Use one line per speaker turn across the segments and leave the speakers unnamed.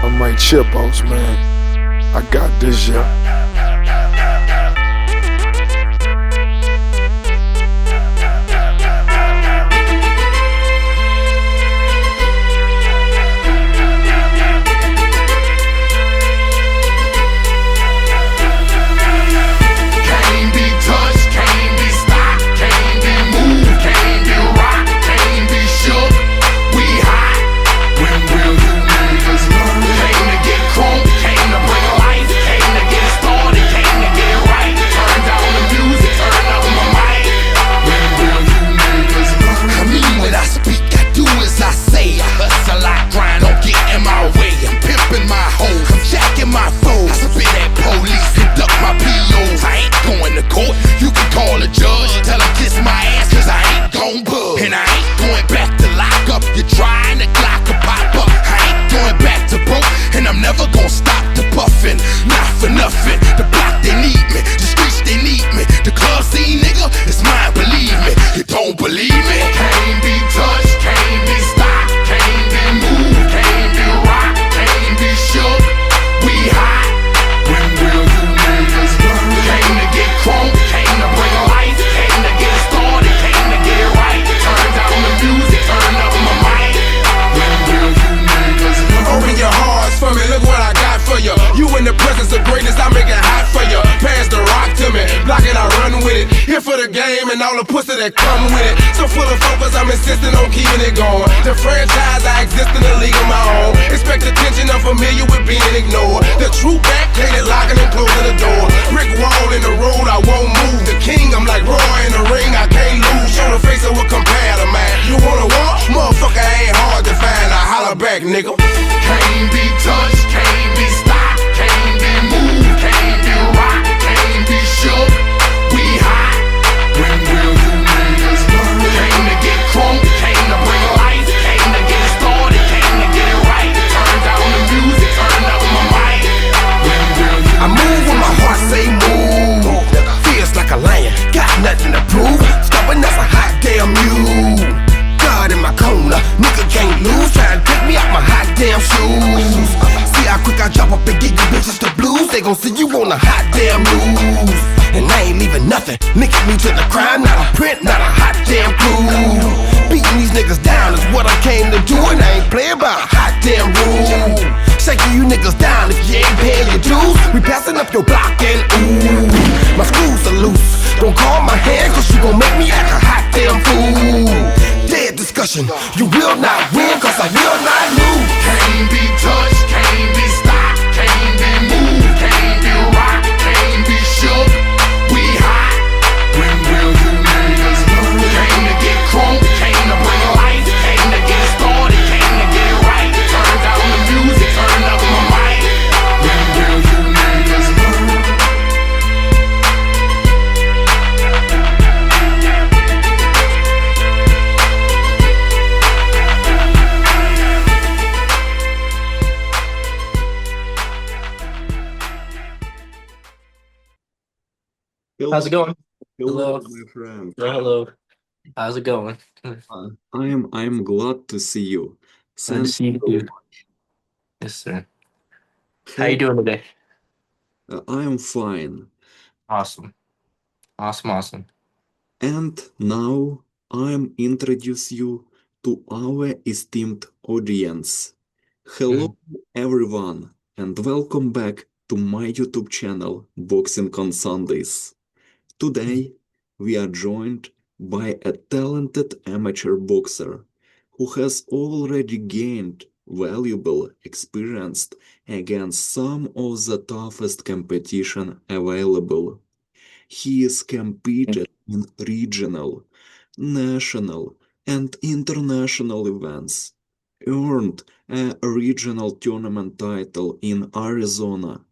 I'm right Chipos, man. I got this, yeah.
And all the pussy that come with it. So full of focus, I'm insisting on keeping it going. The franchise, I exist in a league of my own. Expect attention, I'm familiar with being ignored. The true back, hated locking and closing the door. Brick wall in the road, I won't move. The king, I'm like Roy in the ring, I can't lose. Show the face of what compare to man. You wanna walk? Motherfucker ain't hard to find. I holler back, nigga.
Can't be touched, can't be stopped, can't be moved, can't be rocked, can't be shook. We hot. When will you niggas learn? Came to get crunk, came to bring life, came to get it started, came to get it right. Turn down the music, turn up my mic. When will you
I move when my heart say move. Feels like a lion, got nothing to prove. Stubborn as a hot damn mule. God in my corner, nigga can't lose. Trying to take me out my hot damn shoes. See how quick I drop up and get you bitches the blues. They gon' see you on the hot damn news. And I ain't leaving nothing, linking me to the crime. Not a print, not a hot damn clue. Beating these niggas down is what I came to do. And I ain't playing by a hot damn rule. Shaking you niggas down if you ain't paying your dues. We passing up your block and ooh, my screws are loose. Don't call my hand cause you gon' make me act a hot damn fool. Dead discussion, you will not win cause I will not lose.
Can't be touched, can't be stopped, can't be moved, can't be rocked, can't be shook. We hot. When will you niggas learn? Came to get crunk, came to bring life, came to get it started, came to get it right. Turn down the music, turn up my mic. When will you niggas learn?
How's it going?
Hello,
Hello.
my friend.
Hello. How's it going?
I'm glad to see you.
Glad to
Thank
see you
you
too.
so
Yes, sir.
much.
How you doing today?
I am fine.
Awesome. Awesome.
And now I'm introduce you to our esteemed audience. Hello, everyone, and welcome back to my YouTube channel, Boxing on Sundays. Today, we are joined by a talented amateur boxer who has already gained valuable experience against some of the toughest competition available. He is competed in regional, national, and international events, earned a regional tournament title in Arizona,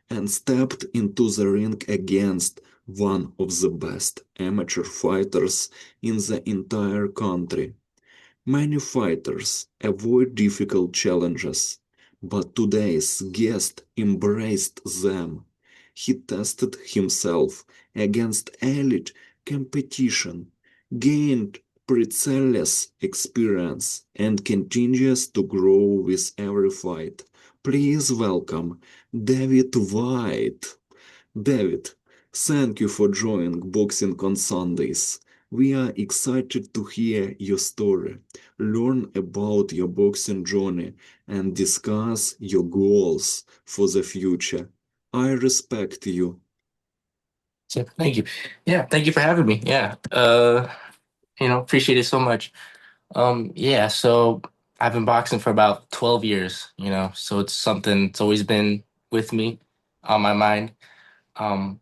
and stepped into the ring against one of the best amateur fighters in the entire country. Many fighters avoid difficult challenges, but today's guest embraced them. He tested himself against elite competition, gained priceless experience, and continues to grow with every fight, Please welcome David White. David, thank you for joining Boxing on Sundays. We are excited to hear your story, learn about your boxing journey, and discuss your goals for the future. I respect you.
So thank you. Yeah, thank you for having me. Yeah. Appreciate it so much. Yeah, so I've been boxing for about 12 years, so it's something that's always been with me on my mind. Um,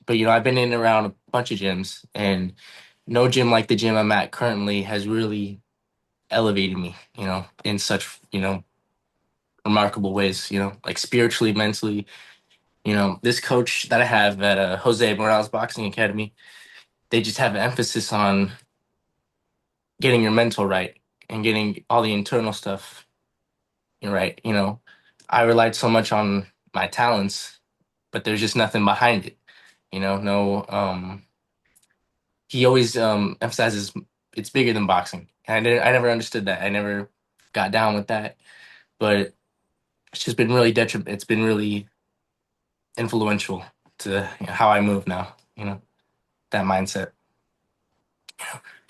but I've been in and around a bunch of gyms, and no gym like the gym I'm at currently has really elevated me, in such, remarkable ways, like spiritually, mentally. This coach that I have at Jose Morales Boxing Academy, they just have an emphasis on getting your mental right and getting all the internal stuff right. I relied so much on my talents, but there's just nothing behind it. No. He always emphasizes it's bigger than boxing. And I never understood that. I never got down with that, but it's just been really detriment. It's been really influential to how I move now. That mindset.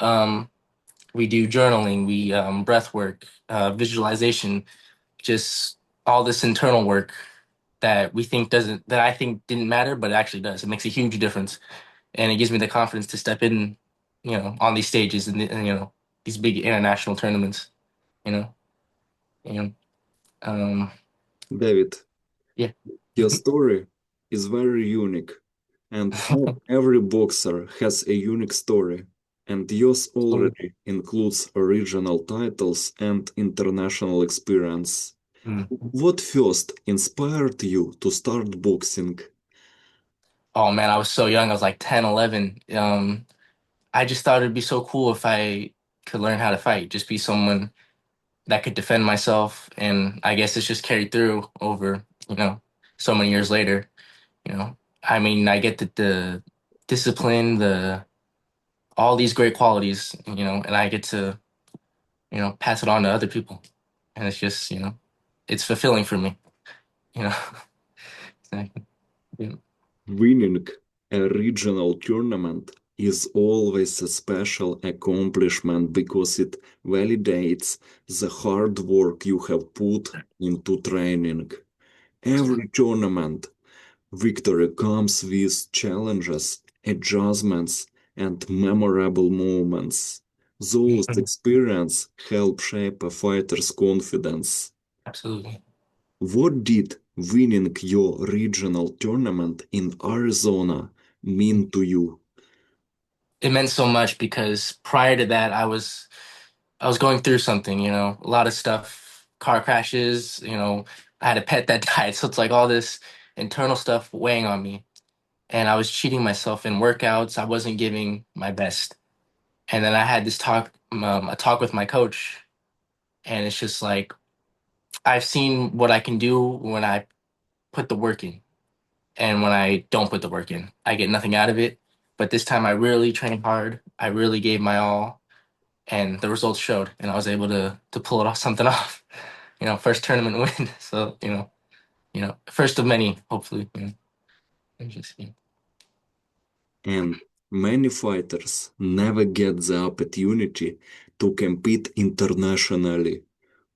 Um, we do journaling, we breath work, visualization, just all this internal work that we think doesn't that I think didn't matter, but it actually does. It makes a huge difference, and it gives me the confidence to step in, on these stages and these big international tournaments. You know, and
David,
yeah,
your story is very unique, and every boxer has a unique story, and yours
absolutely.
already includes original titles and international experience.
Mm.
What first inspired you to start boxing?
Oh man, I was so young. I was like 10, 11. I just thought it'd be so cool if I could learn how to fight, just be someone that could defend myself. And I guess it's just carried through over, so many years later. I mean, I get the discipline, the all these great qualities, and I get to, pass it on to other people. And it's just, it's fulfilling for me, you know. Exactly. Yeah.
Winning a regional tournament is always a special accomplishment because it validates the hard work you have put into training. Every tournament victory comes with challenges, adjustments, and memorable moments. Those
Mhm.
experiences help shape a fighter's confidence.
Absolutely.
What did winning your regional tournament in Arizona mean to you?
It meant so much because prior to that, I was going through something, a lot of stuff, car crashes, I had a pet that died. So it's like all this internal stuff weighing on me. And I was cheating myself in workouts. I wasn't giving my best. And then I had this a talk with my coach, and it's just like I've seen what I can do when I put the work in, and when I don't put the work in, I get nothing out of it. But this time, I really trained hard. I really gave my all, and the results showed, and I was able to pull it off something off. First tournament win. So first of many, hopefully. And just,
And many fighters never get the opportunity to compete internationally.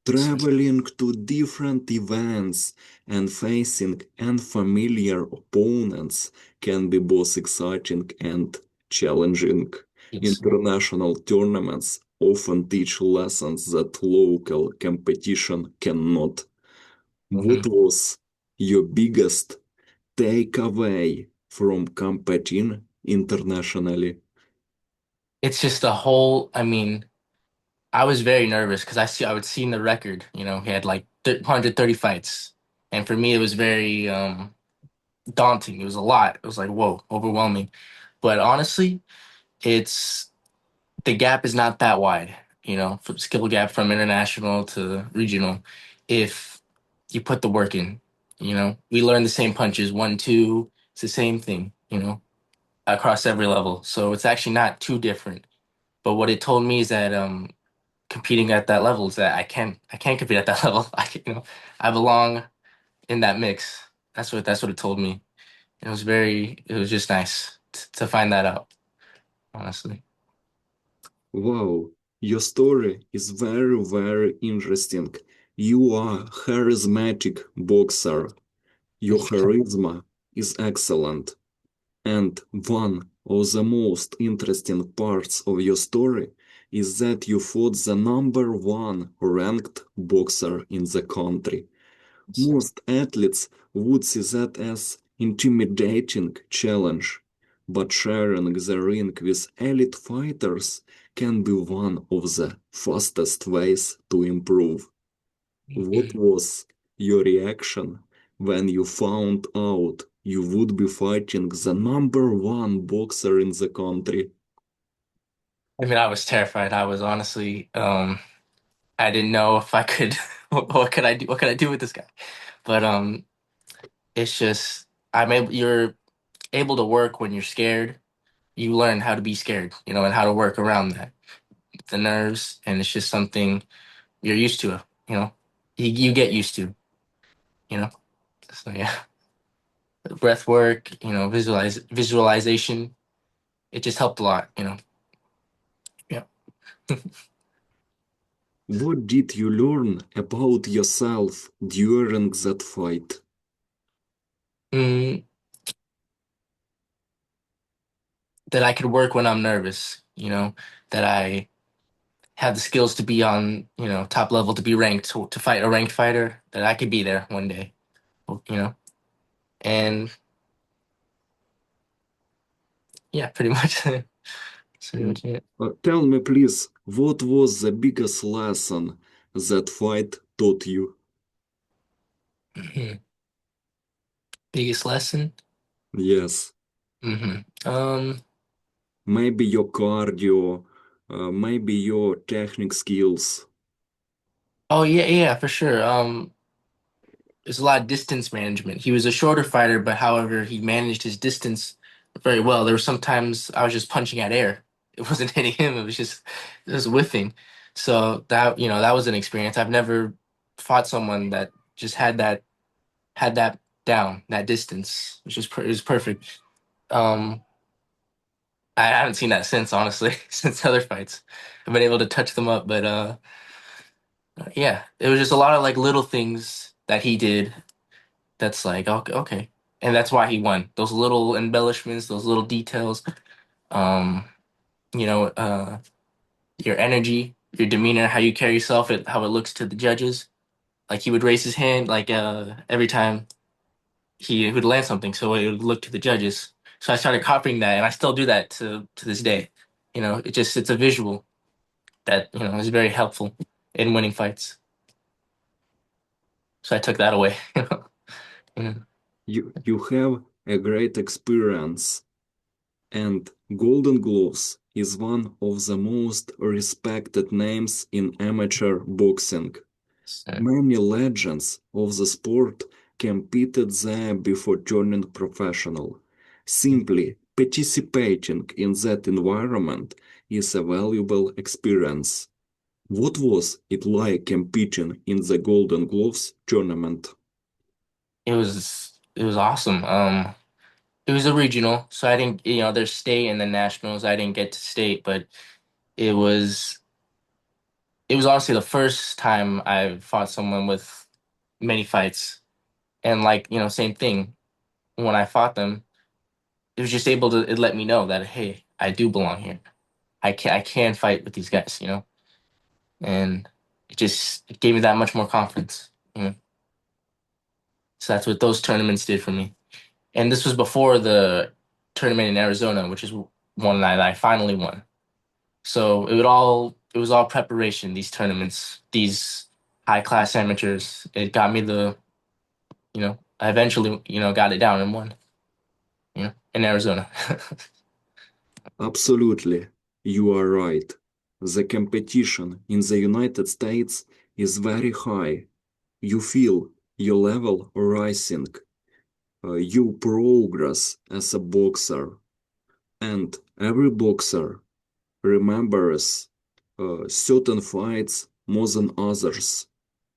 Traveling to different events and facing unfamiliar opponents can be both exciting and challenging.
yes.
International tournaments often teach lessons that local competition cannot. What
Mhm.
was your biggest takeaway from competing internationally?
It's just a whole. I mean, I was very nervous because I would see in the record, he had like 130 fights, and for me it was very daunting. It was a lot. It was like whoa, overwhelming. But honestly, it's the gap is not that wide. From skill gap from international to regional, if you put the work in. We learn the same punches, 1, 2. It's the same thing. Across every level. So it's actually not too different. But what it told me is that competing at that level is that I can compete at that level. I belong in that mix. That's what it told me. It was just nice to find that out, honestly.
Wow, your story is very, very interesting. You are charismatic boxer. Your charisma is excellent. And one of the most interesting parts of your story is that you fought the number one ranked boxer in the country. Most athletes would see that as intimidating challenge, but sharing the ring with elite fighters can be one of the fastest ways to improve. What was your reaction when you found out you would be fighting the number one boxer in the country?
I mean, I was terrified. I was honestly, I didn't know if I could, what could I do? What could I do with this guy? But it's just you're able to work when you're scared. You learn how to be scared, and how to work around that, the nerves, and it's just something you're used to, you know. You get used to, you know. So yeah, breath work, visualization. It just helped a lot. Yeah.
What did you learn about yourself during that fight?
Mm, that I could work when I'm nervous, that I have the skills to be on, top level, to be ranked, to fight a ranked fighter, that I could be there one day, you know. And yeah, pretty much. That's pretty
Mm.
much it.
Tell me, please, what was the biggest lesson that fight taught you?
Biggest lesson?
Yes,
hmm Um,
maybe your cardio, maybe your technique skills.
oh yeah, yeah, for sure. There's a lot of distance management. He was a shorter fighter, but however, he managed his distance very well. There were sometimes I was just punching at air. It wasn't hitting him, it was whiffing. So that was an experience. I've never fought someone that just had that down, that distance, it was perfect. Um, I haven't seen that since, honestly, since other fights. I've been able to touch them up, but yeah, it was just a lot of like little things that he did that's like, okay, okay. And that's why he won. Those little embellishments, those little details, um, you know, uh, your energy, your demeanor, how you carry yourself, how it looks to the judges. Like he would raise his hand like every time he would land something, so it would look to the judges. So I started copying that, and I still do that to this day. It's a visual that is very helpful in winning fights. So I took that away. Yeah.
You have a great experience, and Golden Gloves is one of the most respected names in amateur boxing.
So,
Many legends of the sport competed there before turning professional. Simply participating in that environment is a valuable experience. What was it like competing in the Golden Gloves tournament?
it was awesome. It was a regional, so I didn't, there's state and then nationals. I didn't get to state, but it was it was honestly the first time I fought someone with many fights, and like same thing. When I fought them, it was just able to it let me know that hey, I do belong here. I can fight with these guys. And it gave me that much more confidence. So that's what those tournaments did for me. And this was before the tournament in Arizona, which is one that I finally won. So it was all preparation, these tournaments, these high class amateurs. It got me I eventually, got it down and won, in Arizona.
Absolutely, you are right. The competition in the United States is very high. You feel your level rising, you progress as a boxer, and every boxer remembers certain fights more than others.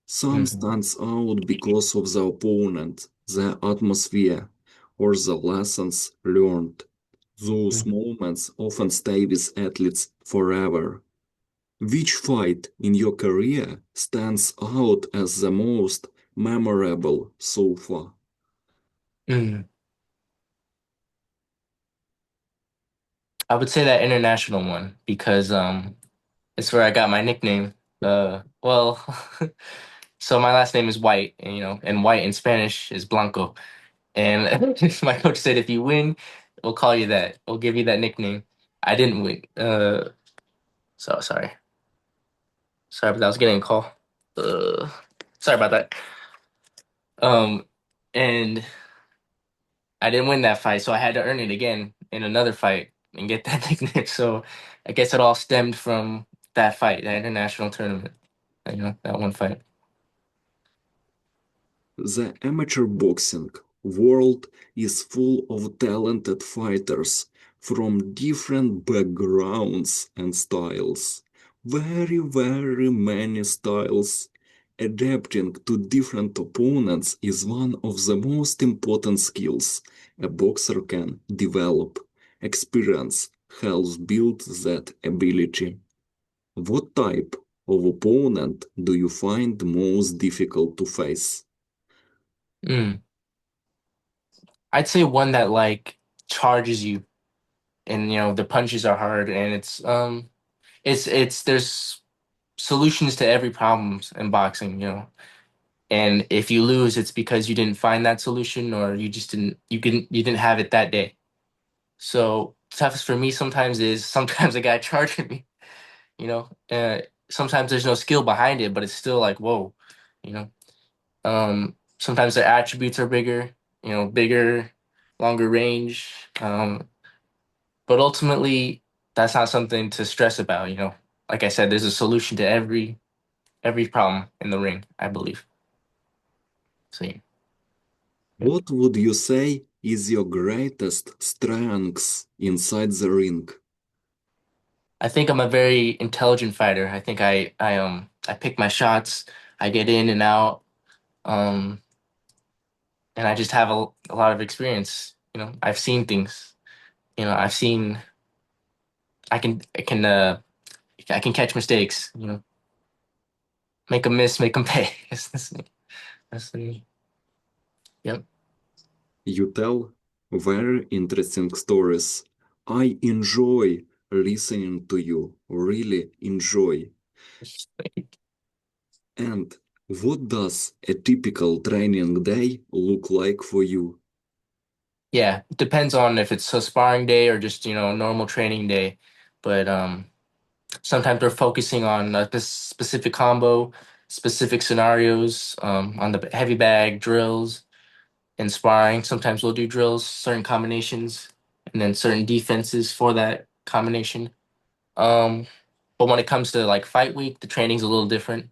Some
Mhm.
stands out because of the opponent, the atmosphere, or the lessons learned. Those
Mhm.
moments often stay with athletes forever. Which fight in your career stands out as the most memorable so far?
Mhm. I would say that international one because it's where I got my nickname. Well, so my last name is White, and and White in Spanish is Blanco. And my coach said, if you win, we'll call you that. We'll give you that nickname. I didn't win. So sorry. Sorry, but I was getting a call. Uh, sorry about that. Um, and I didn't win that fight, so I had to earn it again in another fight and get that nickname. So I guess it all stemmed from that fight, that international tournament. That one fight.
The amateur boxing world is full of talented fighters from different backgrounds and styles. Very, very many styles. Adapting to different opponents is one of the most important skills a boxer can develop. Experience helps build that ability. What type of opponent do you find most difficult to face?
Mm. I'd say one that like charges you, and the punches are hard, and it's there's solutions to every problem in boxing. And if you lose, it's because you didn't find that solution, or you didn't have it that day. So toughest for me sometimes is sometimes a guy charging me, you know. Sometimes there's no skill behind it, but it's still like, whoa, you know. Sometimes their attributes are bigger, bigger, longer range. But ultimately that's not something to stress about. Like I said, there's a solution to every problem in the ring, I believe. So yeah.
What would you say is your greatest strength inside the ring?
I think I'm a very intelligent fighter. I think I pick my shots, I get in and out, um, and I just have a lot of experience. I've seen things. I've seen I can catch mistakes. Make them miss, make them pay. That's the yep.
You tell very interesting stories. I enjoy listening to you, really enjoy. And what does a typical training day look like for you?
Yeah, it depends on if it's a sparring day or just a normal training day, but sometimes we're focusing on a specific combo, specific scenarios, on the heavy bag drills and sparring. Sometimes we'll do drills, certain combinations, and then certain defenses for that combination. Um, but when it comes to like fight week, the training's a little different.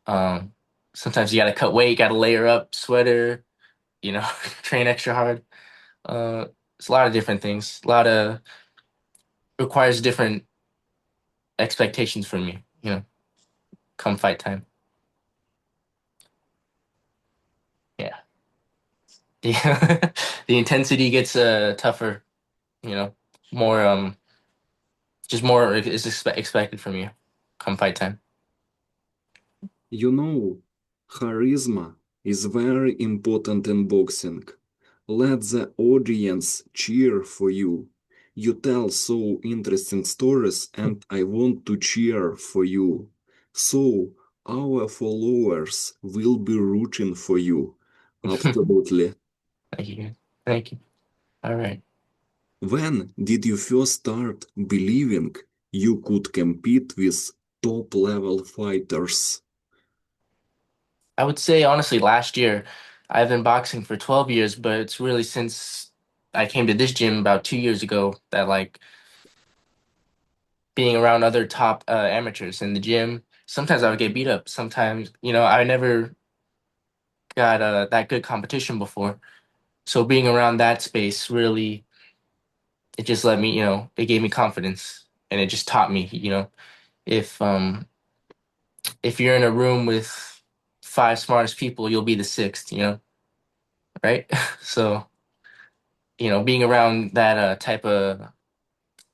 Um, Sometimes you got to cut weight, got to layer up, sweater, train extra hard. It's a lot of different things. A lot of requires different expectations from me. Come fight time. Yeah. the the intensity gets tougher, you know. More just more is expected from you come fight time.
You know, charisma is very important in boxing. Let the audience cheer for you. You tell so interesting stories, and I want to cheer for you. So, our followers will be rooting for you. Absolutely.
Thank you. Thank you. All right.
When did you first start believing you could compete with top level fighters?
I would say honestly last year I've been boxing for 12 years, but it's really since I came to this gym about 2 years ago that like being around other top amateurs in the gym, sometimes I would get beat up. Sometimes, I never got that good competition before. So being around that space really, it just let me, it gave me confidence and it just taught me, if if you're in a room with five smartest people, you'll be the sixth, right? So, being around that type of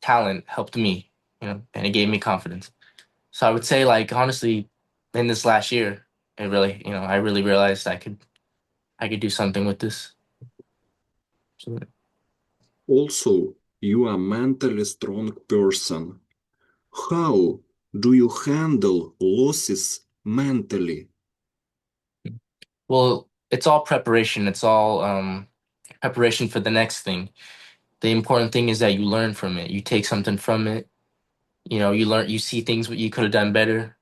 talent helped me, and it gave me confidence. So I would say, like, honestly, in this last year, it really, I really realized I could do something with this. So,
Also, you are a mentally strong person. How do you handle losses mentally?
well, it's all preparation. It's all preparation for the next thing. The important thing is that you learn from it. You take something from it. You learn, you see things what you could have done better.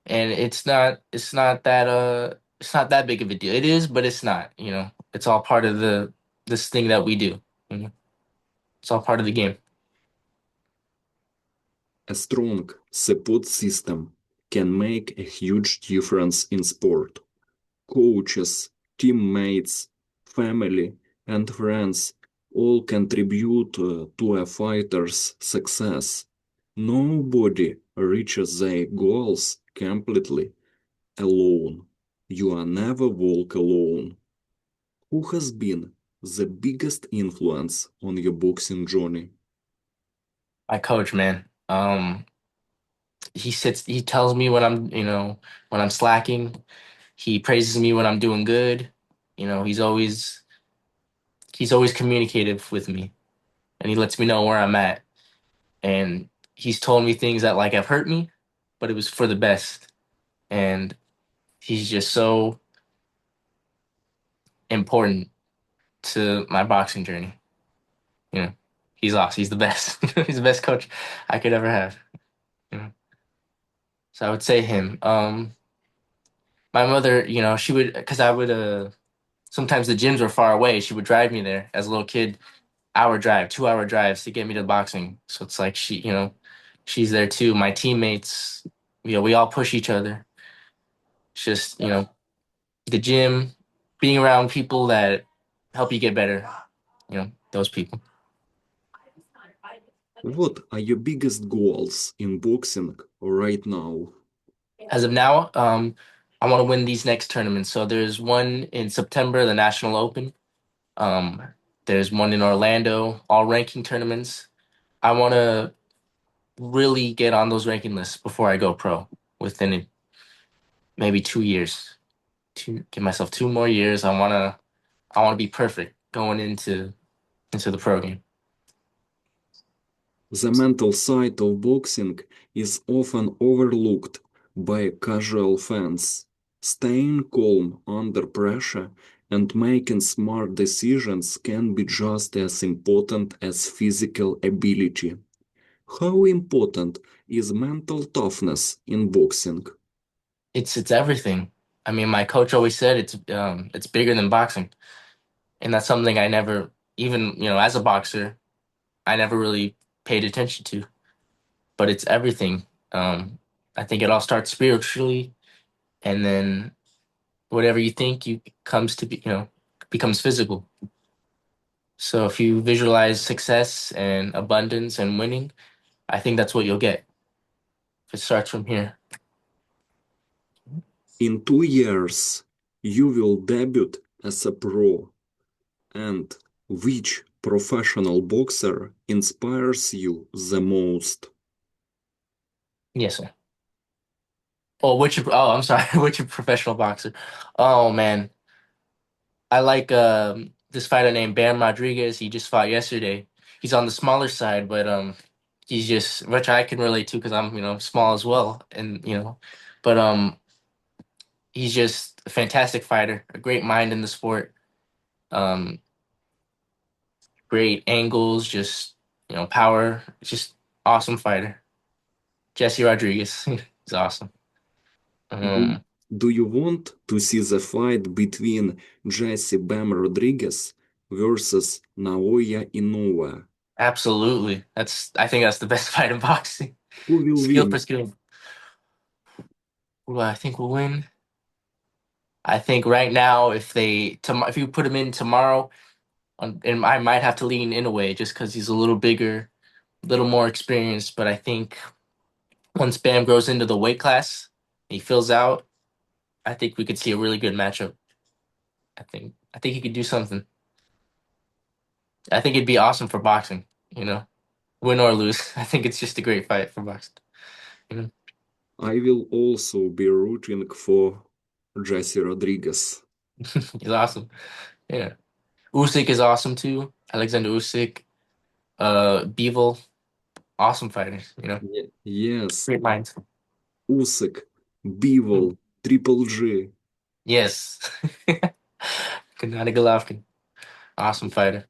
And it's not that big of a deal. It is, but it's not. It's all part of this thing that we do. You know, it's all part of the game.
A strong support system can make a huge difference in sport. Coaches, teammates, family, and friends all contribute to a fighter's success. Nobody reaches their goals completely alone. You are never walk alone. Who has been the biggest influence on your boxing journey?
My coach, man. He tells me when I'm slacking. He praises me when I'm doing good. He's always communicative with me, and he lets me know where I'm at. And he's told me things that like have hurt me, but it was for the best. And he's just so important to my boxing journey. You know, he's awesome. He's the best. He's the best coach I could ever have. You know, so I would say him. My mother, she would, because I would, sometimes the gyms were far away. She would drive me there as a little kid, hour drive, 2 hour drives to get me to boxing. So it's like she's there too. My teammates, we all push each other. It's just, the gym, being around people that help you get better, those people.
What are your biggest goals in boxing right now?
As of now, I want to win these next tournaments. So there's one in September, the National Open. Um, there's one in Orlando, all ranking tournaments. I want to really get on those ranking lists before I go pro within maybe 2 years. To give myself 2 more years. I want to be perfect going into the pro game.
The mental side of boxing is often overlooked by casual fans. Staying calm under pressure and making smart decisions can be just as important as physical ability. How important is mental toughness in boxing?
It's everything. I mean, my coach always said it's bigger than boxing, and that's something I never even as a boxer I never really paid attention to. But it's everything. I think it all starts spiritually, and then whatever you think you comes to be, becomes physical. So if you visualize success and abundance and winning, I think that's what you'll get. If it starts from here.
In 2 years, you will debut as a pro. And which professional boxer inspires you the most?
Yes, sir. Oh, I'm sorry, which professional boxer? Oh man, I like this fighter named Bam Rodriguez. He just fought yesterday. He's on the smaller side, but he's just which I can relate to because I'm small as well, and but he's just a fantastic fighter, a great mind in the sport. Um, Great angles, just power. Just awesome fighter. Jesse Rodriguez, he's awesome.
Do,
Um,
do you want to see the fight between Jesse Bam Rodriguez versus Naoya Inoue?
Absolutely. I think that's the best fight in boxing.
Who will
Skill for
win?
skill. Who do I think will win? I think right now, if you put him in tomorrow, and I might have to lean in a way just because he's a little bigger, a little more experienced. But I think Once Bam grows into the weight class, he fills out. I think we could see a really good matchup. I think he could do something. I think it'd be awesome for boxing. You know, win or lose. I think it's just a great fight for boxing. You know,
I will also be rooting for Jesse Rodriguez.
he's awesome. Yeah, Usyk is awesome too. Alexander Usyk, Bivol, awesome fighters.
Yes,
Great minds.
Usyk, Bivol, Triple G.
Yes, Gennady Golovkin, awesome fighter.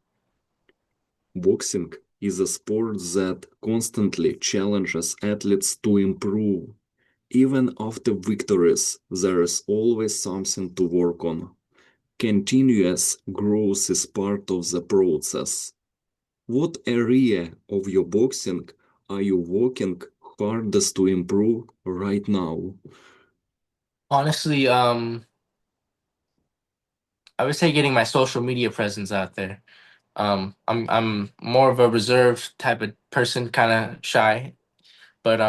Boxing is a sport that constantly challenges athletes to improve. Even after victories, there is always something to work on. Continuous growth is part of the process. What area of your boxing are you working hardest to improve right now?
Honestly, I would say getting my social media presence out there. I'm more of a reserved type of person, kind of shy, but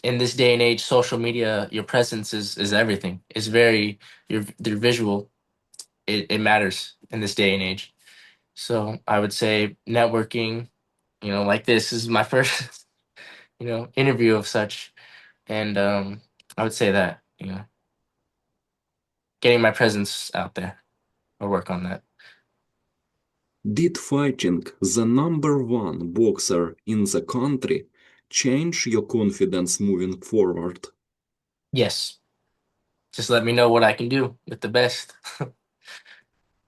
in this day and age, social media, your presence is everything. It's very your visual. It matters in this day and age. So I would say networking. Like this is my first interview of such, and I would say that getting my presence out there or work on that.
Did fighting the number one boxer in the country change your confidence moving forward?
Yes, just let me know what I can do with the best,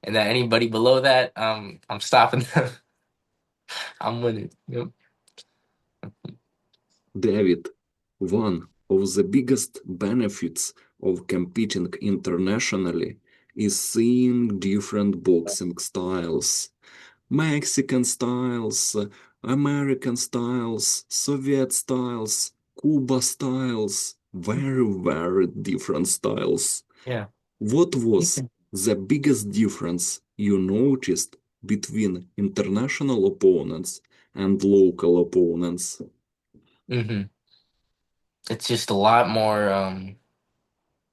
and that anybody below that, I'm stopping them. I'm winning. Yep.
David, one of the biggest benefits of competing internationally is seeing different boxing styles. Mexican styles, American styles, Soviet styles, Cuba styles, very, very different styles.
Yeah.
What was the biggest difference you noticed between international opponents and local opponents?
hmm It's just a lot more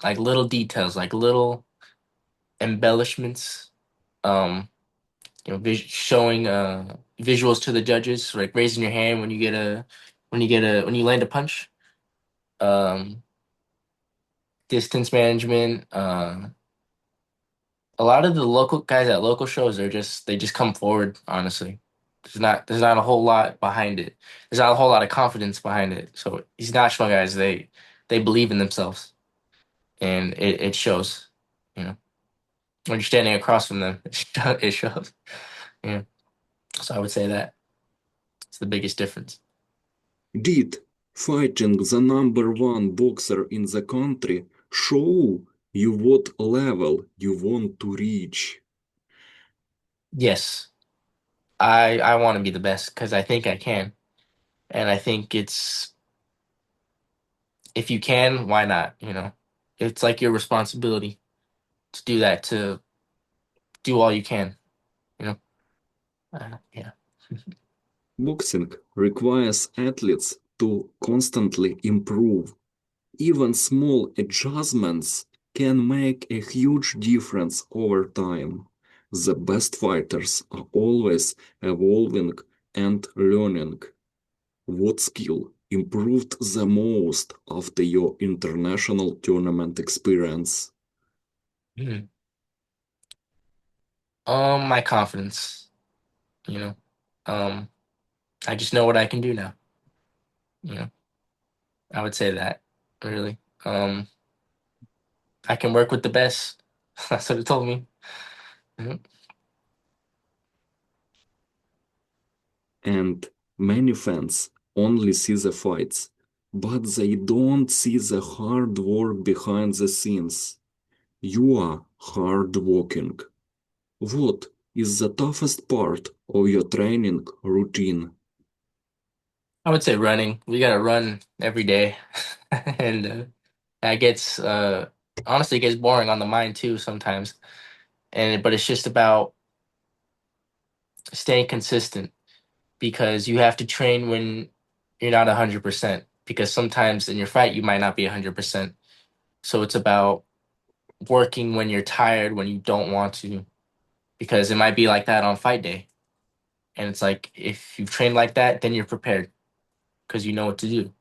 like little details, like little embellishments. Um, showing visuals to the judges, like raising your hand when you land a punch. Um, Distance management. A lot of the local guys at local shows they just come forward. Honestly, there's not a whole lot behind it. There's not a whole lot of confidence behind it. So these national guys they believe in themselves, and it shows. You know, when you're standing across from them, it shows. Yeah. So I would say that it's the biggest difference.
Did fighting the number one boxer in the country show you what level you want to reach?
Yes, I want to be the best because I think I can, and I think it's if you can, why not? It's like your responsibility to do that, to do all you can. You know, yeah.
Boxing requires athletes to constantly improve. Even small adjustments can make a huge difference over time. The best fighters are always evolving and learning. What skill improved the most after your international tournament experience?
Mhm. My confidence. You know, um, I just know what I can do now. You know, I would say that really. I can work with the best. That's what it told me. Mhm.
And many fans only see the fights, but they don't see the hard work behind the scenes. You are hard working. What is the toughest part of your training routine?
I would say running. We gotta run every day, and that gets honestly it gets boring on the mind too sometimes. But it's just about staying consistent because you have to train when you're not 100% because sometimes in your fight you might not be 100%. So it's about working when you're tired, when you don't want to, because it might be like that on fight day. And it's like if you've trained like that, then you're prepared because you know what to do.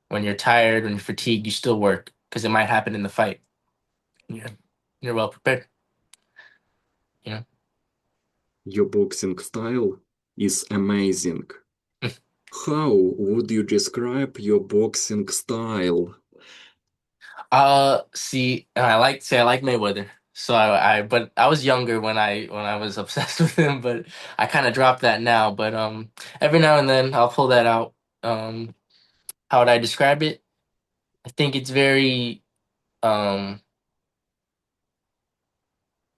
When you're tired, when you're fatigued, you still work because it might happen in the fight. Yeah, you're well prepared. You know.
Your boxing style is amazing. How would you describe your boxing style?
See, and I like Mayweather. So but I was younger when I was obsessed with him, but I kind of dropped that now. But every now and then I'll pull that out. Um, how would I describe it? I think it's very um,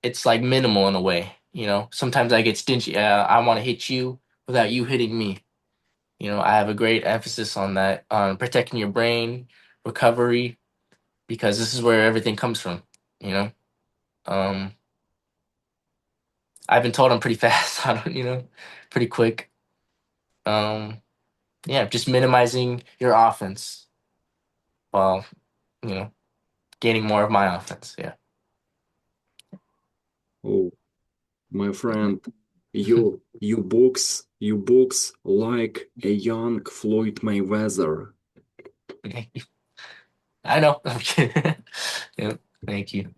it's like minimal in a way. You know, sometimes I get stingy. I want to hit you without you hitting me. You know, I have a great emphasis on that, on protecting your brain, recovery, because this is where everything comes from. You know. Um, I've been told I'm pretty fast. I don't, pretty quick. Um, yeah, just minimizing your offense while, you know, gaining more of my offense. Yeah.
Oh, my friend, you box like a young Floyd Mayweather.
I know. I'm kidding. Yeah, thank you.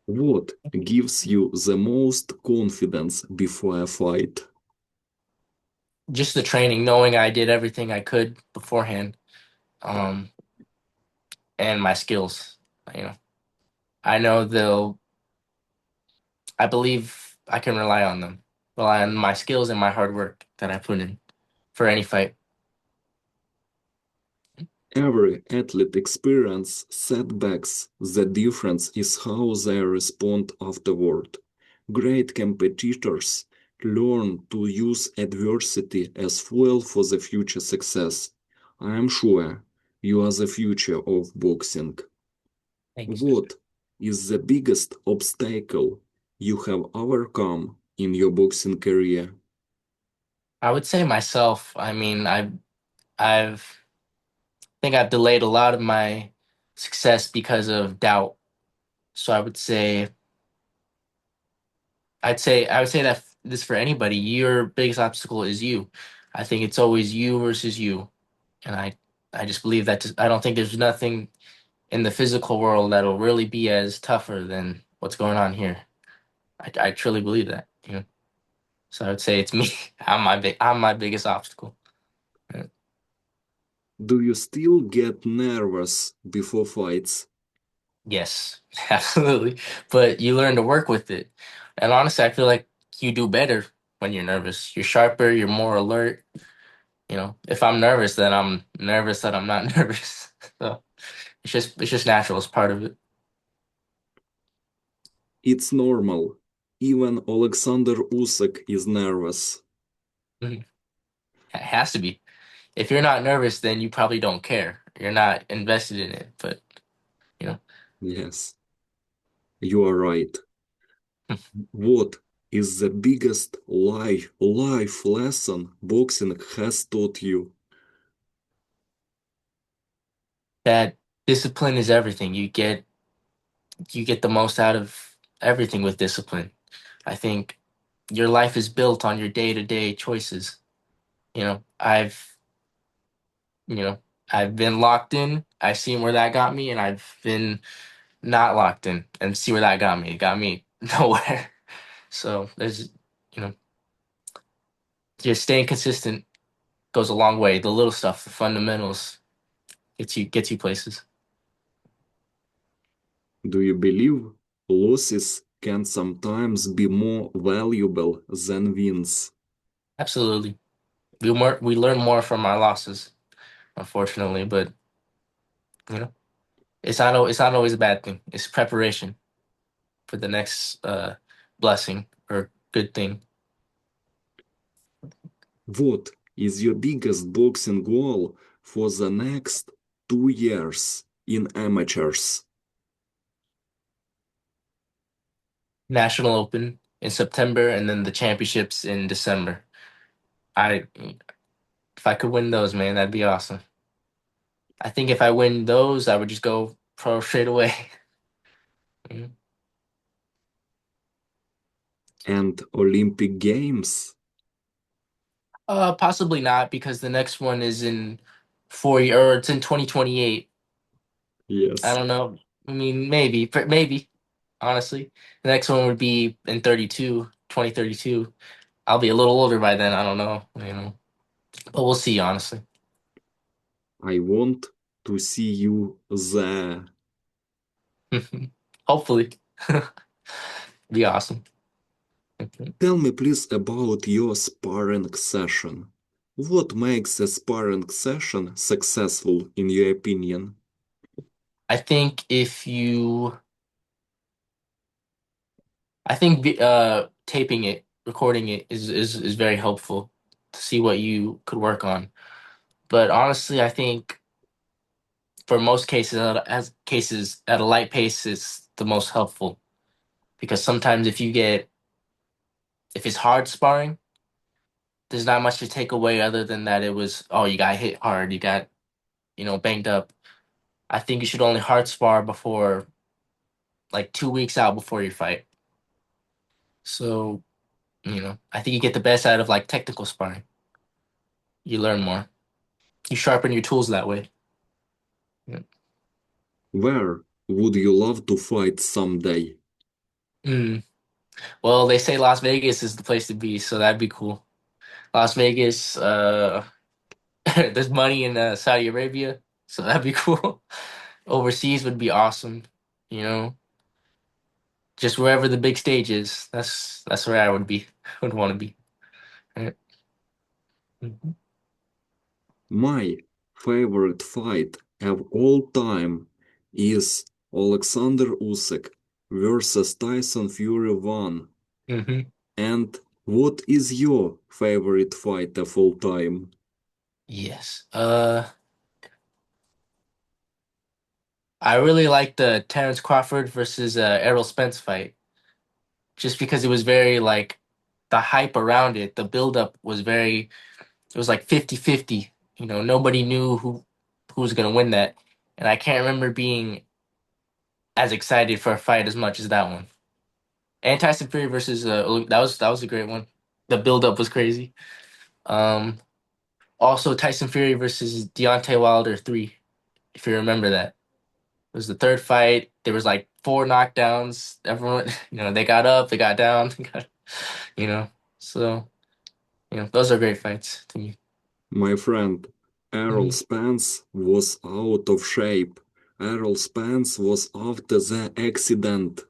What gives you the most confidence before a fight?
Just the training, knowing I did everything I could beforehand, um, and my skills. You know, I know I believe I can rely on them, rely on my skills and my hard work that I put in for any fight.
Every athlete experiences setbacks. The difference is how they respond afterward. Great competitors learn to use adversity as fuel for the future success. I am sure you are the future of boxing.
Thank you, sir.
What is the biggest obstacle you have overcome in your boxing career?
I would say myself. I mean, I've think I've delayed a lot of my success because of doubt. So I would say that this for anybody, your biggest obstacle is you. I think it's always you versus you, and I just believe that I don't think there's nothing in the physical world that'll really be as tougher than what's going on here. I truly believe that. So I would say it's me. I'm my biggest obstacle. Yeah.
Do you still get nervous before fights?
Yes, absolutely. But you learn to work with it. And honestly, I feel like you do better when you're nervous. You're sharper, you're more alert. If I'm nervous, then I'm nervous that I'm not nervous. So it's just natural. It's part of it.
It's normal. Even Alexander Usyk is nervous.
Mhm. It has to be. If you're not nervous, then you probably don't care. You're not invested in it. But you know,
Yes, you are right. What is the biggest life lesson boxing has taught you?
that discipline is everything. You get the most out of everything with discipline. I think your life is built on your day-to-day choices. You know, you know, I've been locked in. I've seen where that got me, and I've been not locked in and see where that got me. It got me nowhere. So there's, you know, just staying consistent goes a long way. The little stuff, the fundamentals, gets you places.
Do you believe losses can sometimes be more valuable than wins?
Absolutely. We learn more from our losses, unfortunately, but you know, it's not always a bad thing. It's preparation for the next blessing or good thing.
What is your biggest boxing goal for the next 2 years in amateurs?
National Open in September and then the championships in December. I If I could win those, man, that'd be awesome. I think if I win those, I would just go pro straight away. Mm.
And Olympic Games?
Possibly not because the next one is in 4 year or it's in 2028. I
Yes,
don't know. I mean, maybe, honestly. The next one would be in 2032. I'll be a little older by then. I don't know. But we'll see, honestly.
I want to see you there.
Hopefully. Be awesome.
Tell me please about your sparring session. What makes a sparring session successful in your opinion?
I think if you I think taping it, recording it is very helpful to see what you could work on. But honestly, I think for most cases, as cases at a light pace, it's the most helpful because sometimes if it's hard sparring, there's not much to take away other than that it was you got hit hard, you got banged up. I think you should only hard spar before like 2 weeks out before your fight. So I think you get the best out of like technical sparring. You learn more. You sharpen your tools that way. Yeah.
Where would you love to fight someday?
Mm. Well, they say Las Vegas is the place to be, so that'd be cool. Las Vegas, there's money in Saudi Arabia, so that'd be cool. Overseas would be awesome, you know. Just wherever the big stage is, that's where I would be, would want to be. Right? Mhm.
My favorite fight of all time is Alexander Usyk versus Tyson Fury 1.
Mhm.
And what is your favorite fight of all time?
Yes. I really like the Terrence Crawford versus Errol Spence fight, just because it was very like the hype around it, the buildup was very it was like 50-50. Nobody knew who was gonna win that. And I can't remember being as excited for a fight as much as that one. And Tyson Fury versus that was a great one. The buildup was crazy. Um Also Tyson Fury versus Deontay Wilder 3, if you remember that. It was the third fight. There was like four knockdowns. Everyone, they got up, they got down, you know. So, those are great fights to me.
My friend, Errol
Mhm.
Spence was out of shape. Errol Spence was after the accident.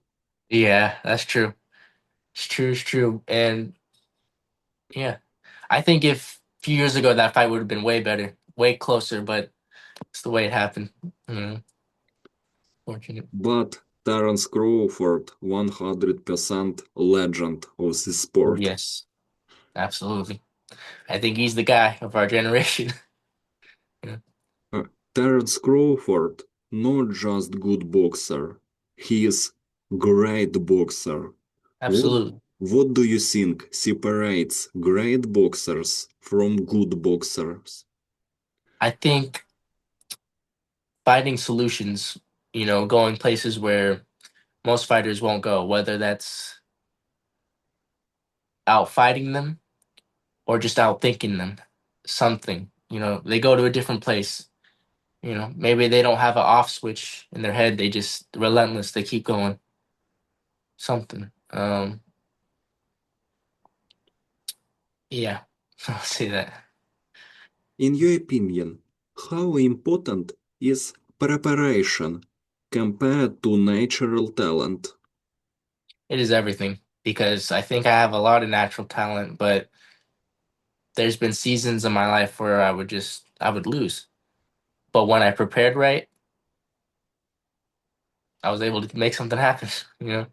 Yeah, that's true. It's true, it's true. And yeah, I think if a few years ago that fight would have been way better, way closer, but it's the way it happened. Fortunate.
But Terence Crawford, 100% legend of the
Oh,
sport.
yes, absolutely. I think he's the guy of our generation. Yeah,
Uh, Terence Crawford, not just good boxer, he is great boxer. What,
absolutely.
what do you think separates great boxers from good boxers?
I think finding solutions, going places where most fighters won't go, whether that's out fighting them or just out thinking them. Something, they go to a different place. Maybe they don't have an off switch in their head. They just relentless. They keep going. Something. Yeah, I'll say that.
In your opinion, how important is preparation compared to natural talent?
It is everything because I think I have a lot of natural talent, but there's been seasons in my life where I would lose. But when I prepared right, I was able to make something happen, you know?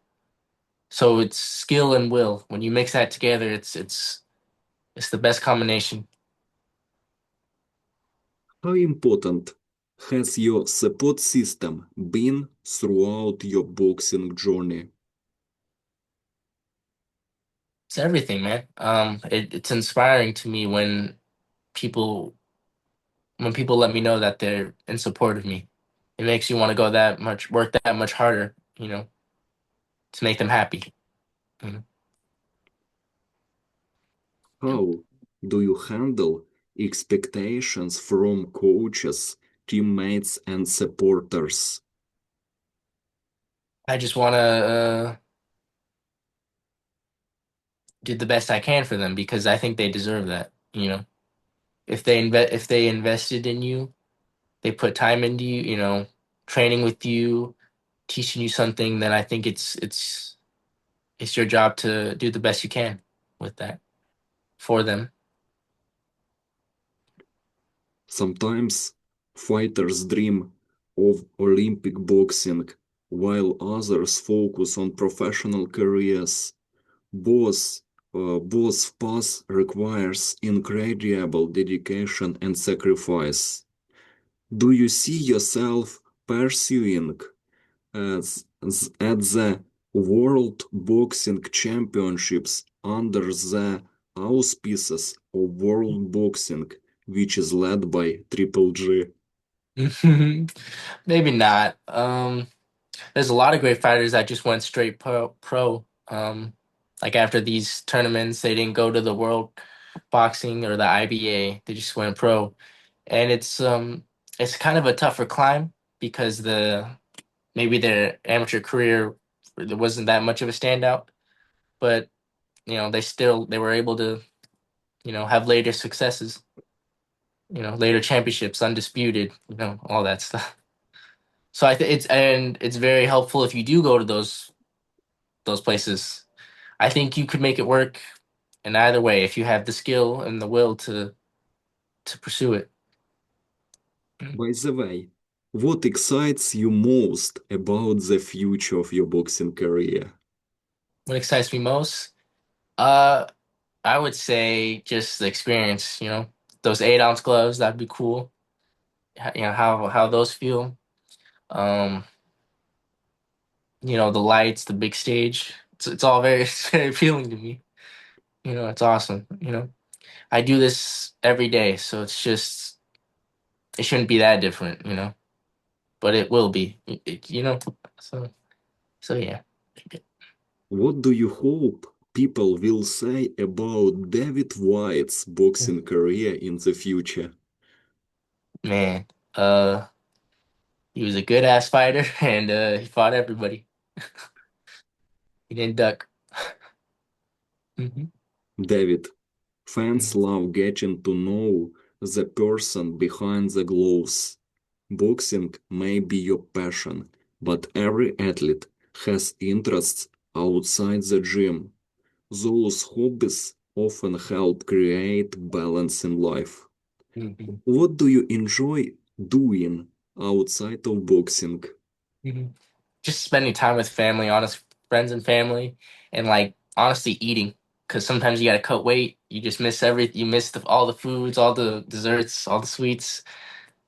So it's skill and will. When you mix that together, it's the best combination.
How important has your support system been throughout your boxing journey?
It's everything, man. It's inspiring to me when people when people let me know that they're in support of me. It makes you want to go that much work that much harder, to make them happy. You know?
How do you handle expectations from coaches, teammates, and supporters?
I just want to do the best I can for them because I think they deserve that. If they invested in you, they put time into you, training with you, teaching you something, then I think it's your job to do the best you can with that for them.
Sometimes fighters dream of Olympic boxing, while others focus on professional careers. Both, both paths requires incredible dedication and sacrifice. Do you see yourself pursuing at the World Boxing Championships under the auspices of World Boxing, which is led by Triple G?
Maybe not. There's a lot of great fighters that just went straight pro. Like after these tournaments, they didn't go to the World Boxing or the IBA. They just went pro, and it's kind of a tougher climb because maybe their amateur career there wasn't that much of a standout, but they were able to have later successes, later championships, undisputed, all that stuff. So I think it's very helpful if you do go to those places. I think you could make it work in either way if you have the skill and the will to pursue it.
By the way, what excites you most about the future of your boxing career?
What excites me most? Uh, I would say just the experience. Those 8-ounce gloves, that'd be cool. How those feel. Um, the lights, the big stage. It's all very it's very appealing to me. It's awesome. I do this every day, so it shouldn't be that different. But it will be. So yeah.
What do you hope people will say about David White's boxing career in the future?
Man, he was a good ass fighter, and he fought everybody. He didn't duck. Hmm.
David, fans love getting to know the person behind the gloves. Boxing may be your passion, but every athlete has interests outside the gym. Those hobbies often help create balance in life.
Hmm.
What do you enjoy doing outside of boxing?
Hmm. Just spending time with family, honest friends and family, and like honestly eating. Because sometimes you gotta cut weight. You just miss everything. You miss all the foods, all the desserts, all the sweets,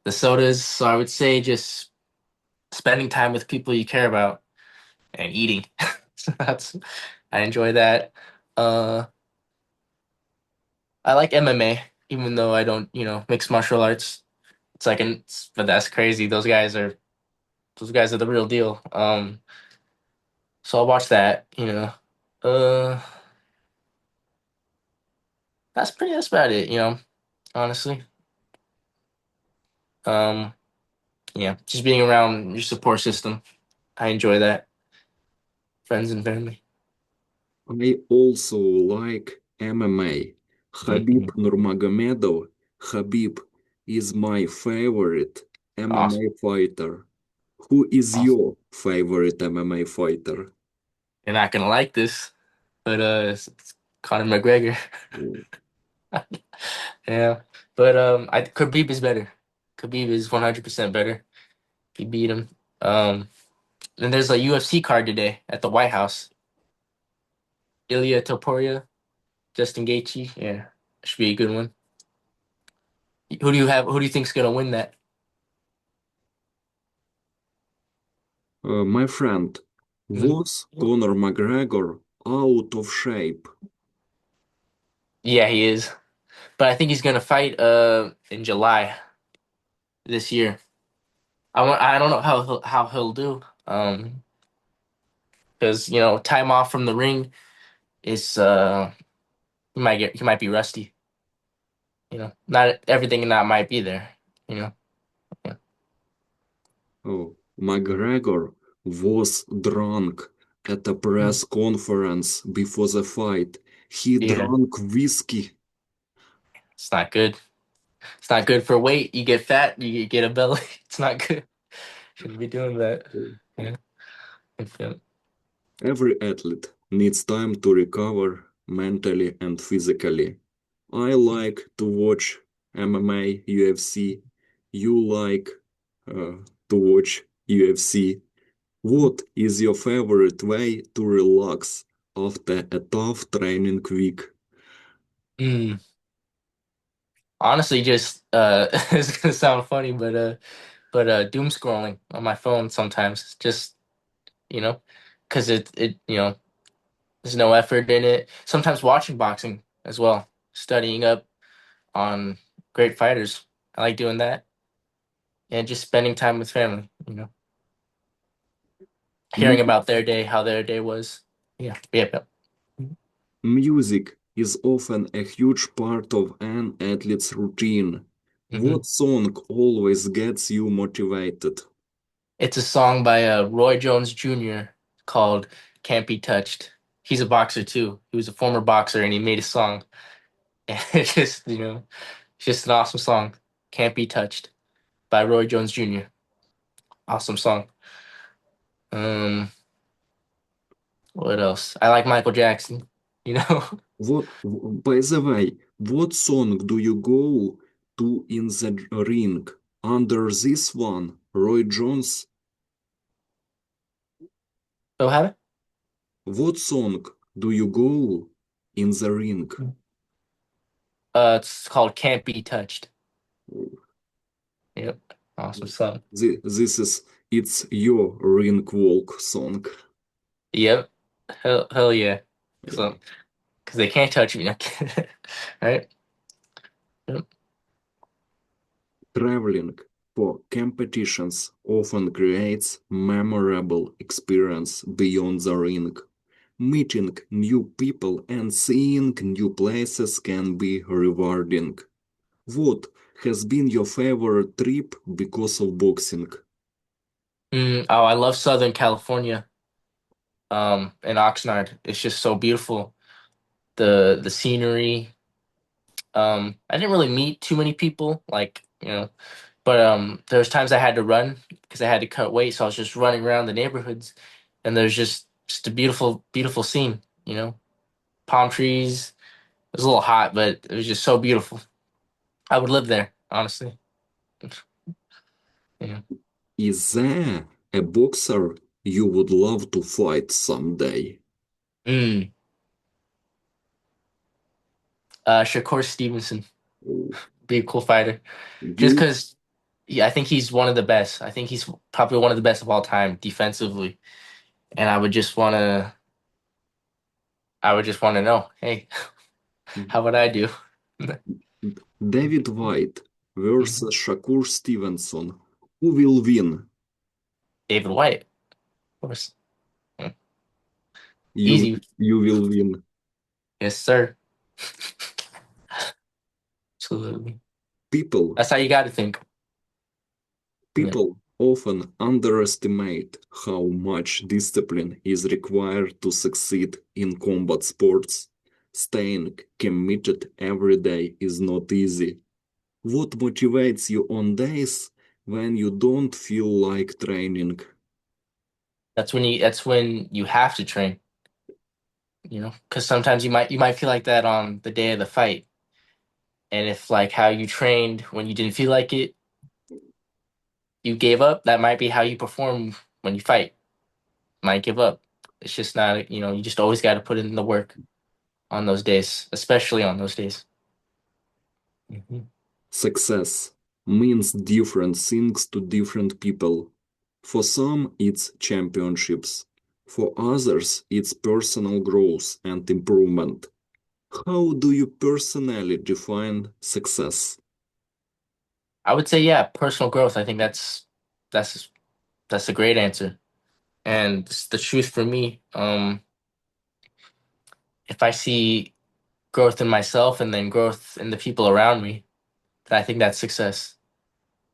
the sodas. So I would say just spending time with people you care about and eating. So I enjoy that. Uh, I like MMA, even though I don't, mixed martial arts. But that's crazy. Those guys are the real deal. So I'll watch that. Uh, that's about it. Honestly. Um, yeah, just being around your support system. I enjoy that. Friends and family.
I also like MMA. Habib
Hmm.
Nurmagomedov. Habib is my favorite
Awesome.
MMA fighter. Who is
Awesome.
your favorite MMA fighter?
You're not gonna like this, but it's Conor McGregor. Yeah, but Khabib is better. Khabib is 100% better. He beat him. Um, and there's a UFC card today at the White House. Ilya Topuria, Justin Gaethje. Yeah, should be a good one. Who do you have? Who do you think's gonna win that?
My friend,
Mhm.
was Conor McGregor out of shape?
Yeah, he is. but I think he's gonna fight in July this year. I don't know how he'll do. Because time off from the ring is he might be rusty. Not everything that might be there. You know. Yeah.
Oh, McGregor was drunk at a press conference before the fight. He
Yeah.
drank whiskey.
It's not good. It's not good for weight. You get fat, you get a belly. It's not good. Shouldn't be doing that. Yeah. Yeah.
Every athlete needs time to recover mentally and physically. I like to watch MMA, UFC. You like to watch UFC. What is your favorite way to relax after a tough training week?
Mm. Honestly, just it's gonna sound funny, but doom scrolling on my phone sometimes. Just you know, because it there's no effort in it. Sometimes watching boxing as well, studying up on great fighters. I like doing that, and just spending time with family. Hearing
Mu-
about their day, how their day was. Yeah, yeah.
Music is often a huge part of an athlete's routine.
Hmm.
What song always gets you motivated?
It's a song by Roy Jones Jr. called "Can't Be Touched." He's a boxer too. He was a former boxer, and he made a song. And it's just it's just an awesome song. "Can't Be Touched" by Roy Jones Jr. Awesome song. Um, what else? I like Michael Jackson. You know.
By the way, what song do you go to in the ring? Under this one, Roy Jones.
So have it.
What song do you go in the ring?
It's called "Can't Be Touched." Yep. Awesome song.
This is it's your ring walk song.
Yep. Hell yeah.
Yeah.
So, because they can't touch me, right? Yep.
Traveling for competitions often creates memorable experience beyond the ring. Meeting new people and seeing new places can be rewarding. What has been your favorite trip because of boxing?
Oh, I love Southern California. In Oxnard, it's just so beautiful. The scenery. I didn't really meet too many people, but there's times I had to run because I had to cut weight, so I was just running around the neighborhoods, and there's just a beautiful, beautiful scene. Palm trees. It was a little hot, but it was just so beautiful. I would live there, honestly. Yeah.
Is there a boxer you would love to fight someday?
Mm. Shakur Stevenson, be a cool fighter. Just
You,
because, yeah, I think he's one of the best. I think he's probably one of the best of all time defensively. And I would just want to know, hey, how would I do?
David White
Mhm.
versus Shakur Stevenson. Who will win?
David White, of course. Mm.
You
Easy.
you will win.
Yes, sir. Absolutely.
People
That's how you got to think. Yeah.
People often underestimate how much discipline is required to succeed in combat sports. Staying committed every day is not easy. What motivates you on days when you don't feel like training?
That's when you have to train, because sometimes you might feel like that on the day of the fight. And if like how you trained when you didn't feel like it, you gave up, that might be how you perform when you fight. Might give up. It's just not, you just always got to put in the work on those days, especially on those days. Hmm.
Success means different things to different people. For some, it's championships. For others, it's personal growth and improvement. How do you personally define success?
I would say, yeah, personal growth. I think that's that's a great answer. And it's the truth for me. If I see growth in myself and then growth in the people around me, then I think that's success.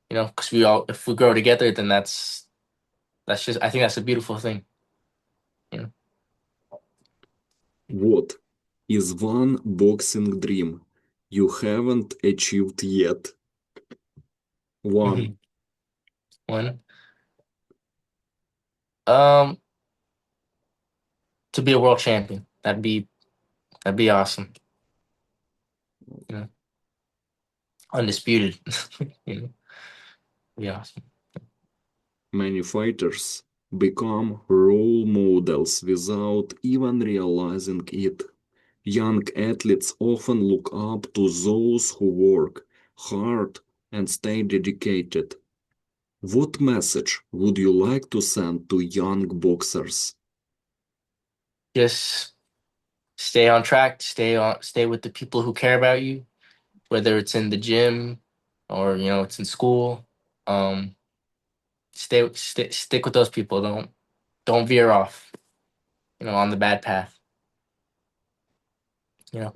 You know, because if we grow together, then that's just, I think that's a beautiful thing. You know.
What is one boxing dream you haven't achieved yet? One.
One, um, to be a world champion. That'd be awesome. You know, undisputed. You know, be awesome.
Many fighters become role models without even realizing it. Young athletes often look up to those who work hard and stay dedicated. What message would you like to send to young boxers?
Just stay on track. Stay with the people who care about you, whether it's in the gym or it's in school. Um, stick with those people. Don't veer off. On the bad path. You know,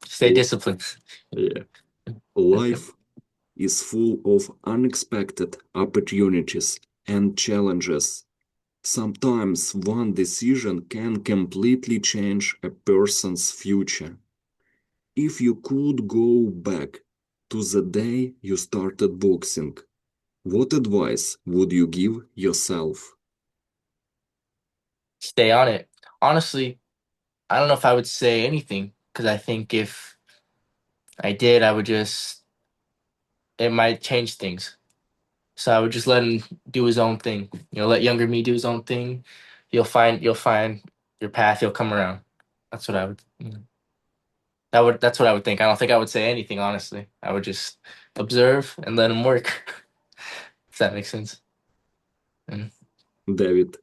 stay disciplined.
Yeah. Life is full of unexpected opportunities and challenges. Sometimes one decision can completely change a person's future. If you could go back to the day you started boxing, what advice would you give yourself?
Stay on it. Honestly, I don't know if I would say anything because I think if I did, I would just it might change things. So I would just let him do his own thing. Let younger me do his own thing. You'll find your path. You'll come around. That's what I would. That's what I would think. I don't think I would say anything honestly. I would just observe and let him work. If that makes sense. Mm.
David,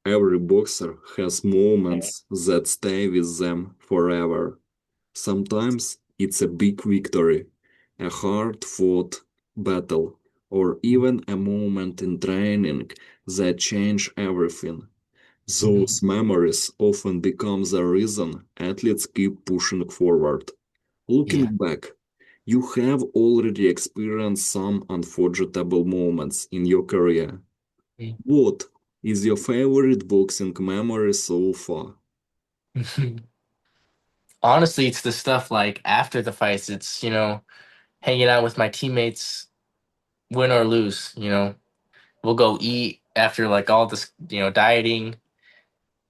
every boxer has moments that stay with them forever. Sometimes it's a big victory, a hard fought battle, or even a moment in training that change everything.
Mhm.
Those memories often become the reason athletes keep pushing forward.
Yeah.
Looking back, you have already experienced some unforgettable moments in your career.
Mm.
What is your favorite boxing memory so far?
Honestly, it's the stuff like after the fights. It's hanging out with my teammates, win or lose. We'll go eat after like all this dieting.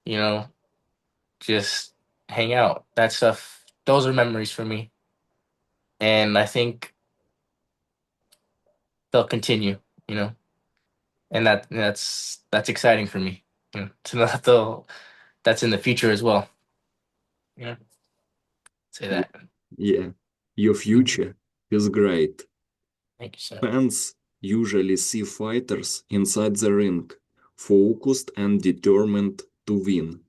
You know, just hang out. That stuff. Those are memories for me, and I think they'll continue. You know, and that's exciting for me. To know that that's in the future as well. Yeah, say
Y-
that.
Yeah, your
Mhm.
future is great.
Thank you, sir.
Fans usually see fighters inside the ring, focused and determined to win.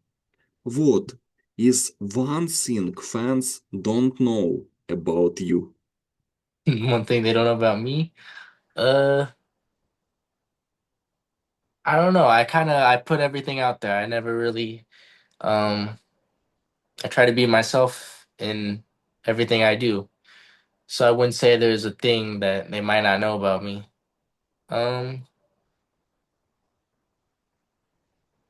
What is one thing fans don't know about you?
One thing they don't know about me. Uh, I don't know. I put everything out there. I never really um I try to be myself in everything I do. So I wouldn't say there's a thing that they might not know about me. Um,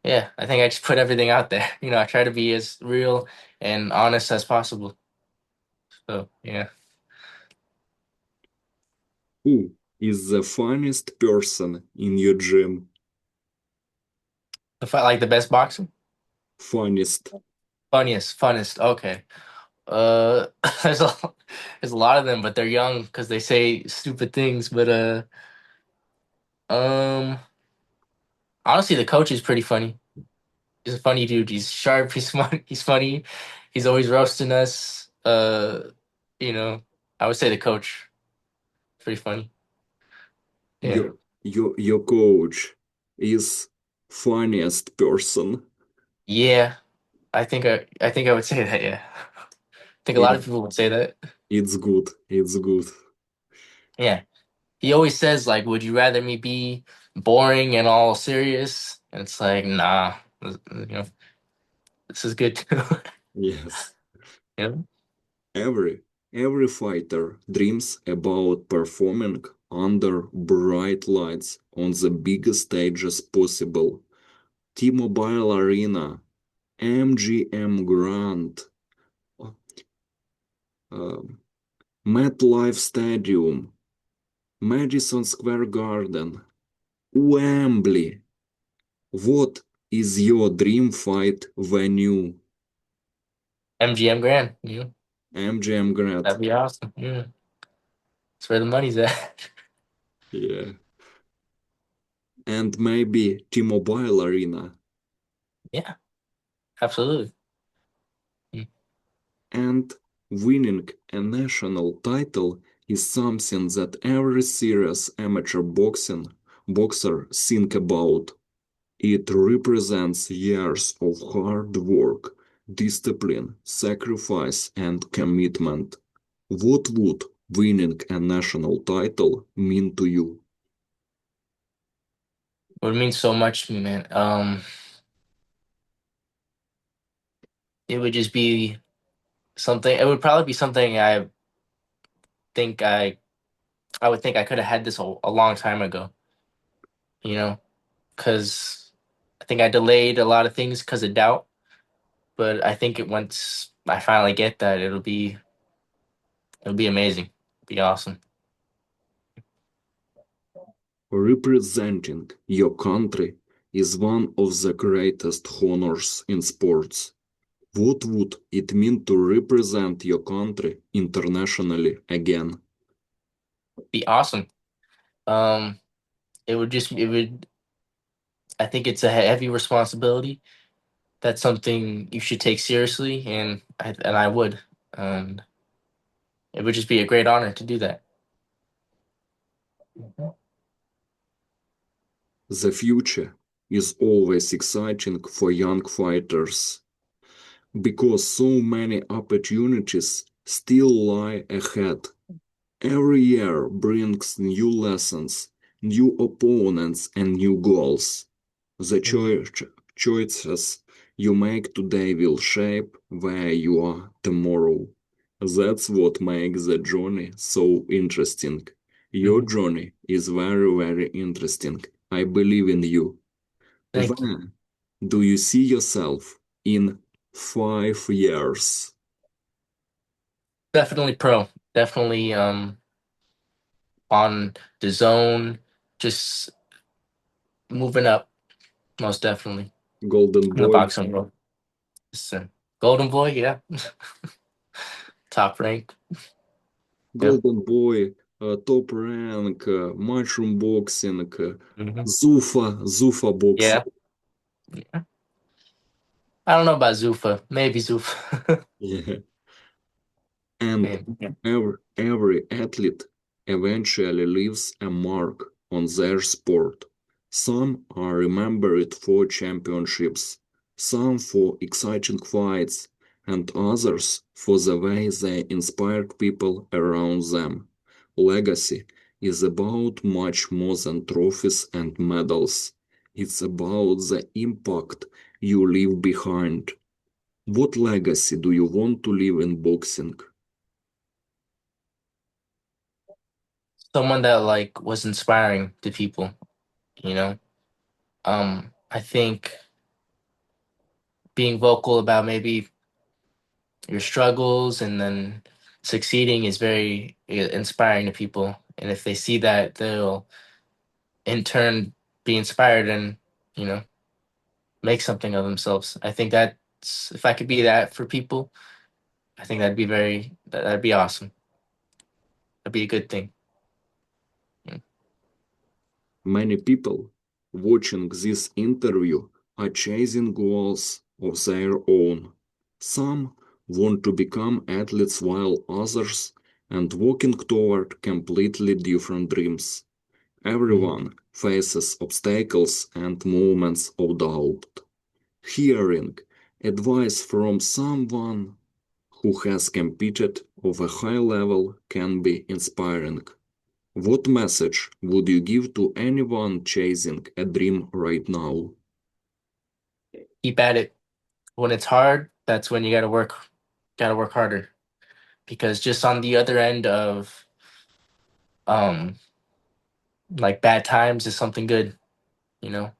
yeah, I think I just put everything out there. I try to be as real and honest as possible. So yeah,
Who is the funniest person in your gym?
if I like the best boxer,
Funniest.
funniest, funnest. Okay. Uh, there's a there's a lot of them, but they're young because they say stupid things. But um, honestly, the coach is pretty funny. He's a funny dude. He's sharp. He's smart. He's funny. He's always roasting us. You know, I would say the coach pretty funny. Yeah.
Your coach is funniest person.
Yeah. I think I would say that. Yeah. think a lot
Yeah,
of people would say that.
it's good. It's good.
Yeah. He always says like, "Would you rather me be boring and all serious?" And it's like, nah, you know, this is good too.
Yes.
You know?
Every fighter dreams about performing under bright lights on the biggest stages possible. T-Mobile Arena, MGM Grand, uh, MetLife Stadium, Madison Square Garden, Wembley. What is your dream fight venue?
MGM Grand,
MGM Grand.
that'd be awesome. Yeah, that's where the money's at.
Yeah. And maybe T-Mobile Arena.
Yeah, absolutely. Mm.
And winning a national title is something that every serious amateur boxer think about. It represents years of hard work, discipline, sacrifice, and commitment. What would winning a national title mean to you?
Would mean so much to me, man. It would just be something. It would probably be something think I I would think I could have had this a long time ago. You know, because I think I delayed a lot of things because of doubt. But I think once I finally get that, it'll be amazing. It'll be awesome.
Representing your country is one of the greatest honors in sports. What would it mean to represent your country internationally again?
Be awesome. Um, it would. I think it's a heavy responsibility. That's something you should take seriously, and I would. And it would just be a great honor to do that. Mhm.
The future is always exciting for young fighters because so many opportunities still lie ahead. Every year brings new lessons, new opponents, and new goals. The choices you make today will shape where you are tomorrow. That's what makes the journey so interesting. Your
Mhm.
journey is very, very interesting. I believe in you.
Thank you.
Where do you see yourself in 5 years?
Definitely pro. Definitely on the zone, just moving up. Most definitely
Golden
in the
Boy?
boxing world. Yes, sir. Golden boy, yeah. Top rank. Yep.
Golden Boy, Top Rank, Mushroom Boxing,
Hmm.
Zufa Boxing.
Yeah. I don't know about Zufa. Maybe Zufa.
Yeah. And
Yeah.
every athlete eventually leaves a mark on their sport. Some are remembered for championships, some for exciting fights, and others for the way they inspired people around them. Legacy is about much more than trophies and medals. It's about the impact you leave behind. What legacy do you want to leave in boxing?
Someone that like was inspiring to people, you know. I think being vocal about maybe your struggles and then succeeding is very inspiring to people. And if they see that, they'll in turn be inspired and, you know, make something of themselves. I think that's if I could be that for people, I think that'd be awesome. That'd be a good thing. Mm.
Many people watching this interview are chasing goals of their own. Some want to become athletes while others and working toward completely different dreams.
Mhm.
Everyone faces obstacles and moments of doubt. Hearing advice from someone who has competed of a high level can be inspiring. What message would you give to anyone chasing a dream right now?
Keep at it. When it's hard, that's when you gotta work harder. Because just on the other end of um like bad times is something good, you know.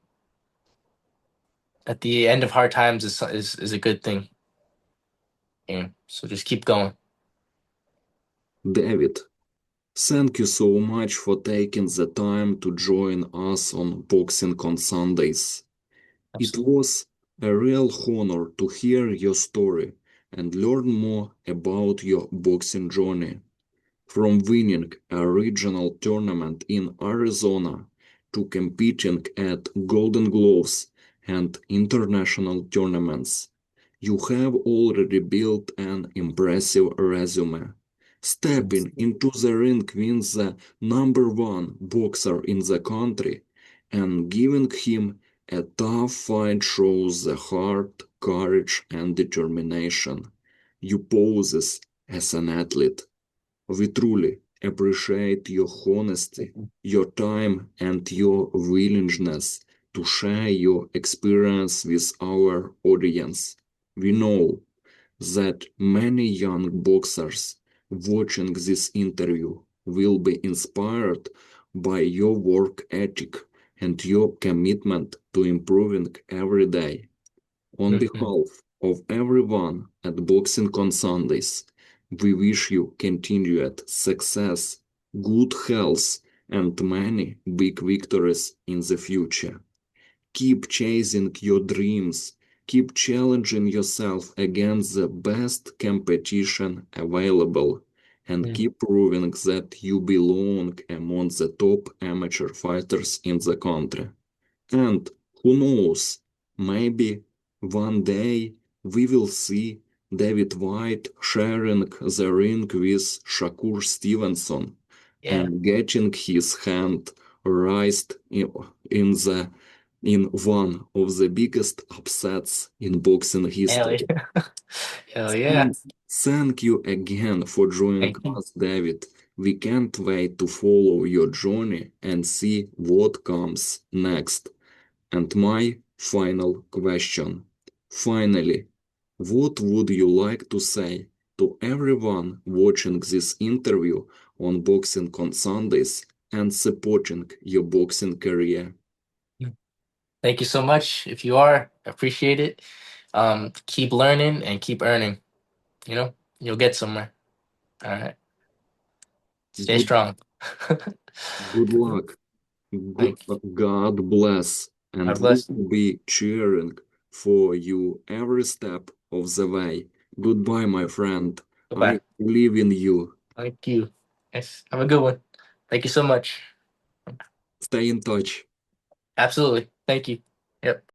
At the end of hard times is a good thing. Yeah. So just keep going.
David, thank you so much for taking the time to join us on Boxing on Sundays. It
Absolutely.
was a real honor to hear your story and learn more about your boxing journey. From winning a regional tournament in Arizona to competing at Golden Gloves and international tournaments, you have already built an impressive resume. Stepping into the ring with the number one boxer in the country and giving him a tough fight shows the heart, courage, and determination you possess as an athlete. We truly appreciate your honesty, your time, and your willingness to share your experience with our audience. We know that many young boxers watching this interview will be inspired by your work ethic and your commitment to improving every day. On
Mhm.
behalf of everyone at Boxing on Sundays, we wish you continued success, good health, and many big victories in the future. Keep chasing your dreams, keep challenging yourself against the best competition available, and
Mm.
keep proving that you belong among the top amateur fighters in the country. And who knows, maybe one day we will see David White sharing the ring with Shakur Stevenson
Yeah.
and getting his hand raised in one of the biggest upsets in boxing
Hell
history.
yeah. Hell yeah.
Thank, thank you again for joining
Thank you.
us, David. We can't wait to follow your journey and see what comes next. And my final question. Finally, what would you like to say to everyone watching this interview on Boxing on Sundays and supporting your boxing career?
Thank you so much. If you are, appreciate it. Keep learning and keep earning. You'll get somewhere. All right. Stay
Good,
strong.
good luck.
Thank you.
God bless. And
God
we
bless.
will be cheering for you every step of the way. Goodbye, my friend. I
Goodbye.
believe in you.
Thank you. Yes. Have a good one. Thank you so much.
Stay in touch.
Absolutely. Thank you. Yep.